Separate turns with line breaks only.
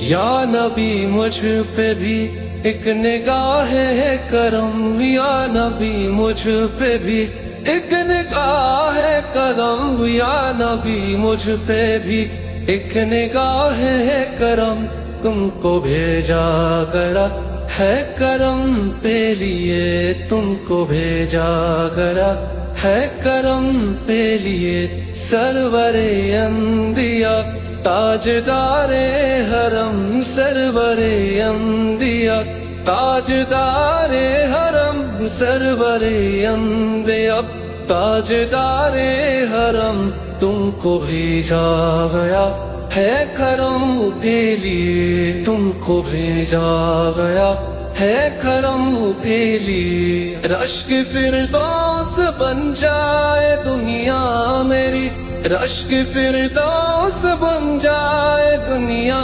یا نبی مجھ پہ بھی ایک نگاہ کرم، یا نبی مجھ پہ بھی ایک نگاہ کرم، یا نبی مجھ پہ بھی ایک نگاہ کرم، تم کو بھیجا گیا ہے کرم پہ لیے، تم کو بھیجا گیا ہے کرم پہ لیے، سرور انبیاء تاجدار حرم، سرور انبیاء تاجدار حرم، سرور انبیاء تاجدار حرم، تم کو بھیجا گیا ہے کرم پہ لیے، تم کو بھیجا گیا ہے کرم پہ لیے، رشک فردوس بن جائے دنیا میری، رشک فردوس بن جائے دنیا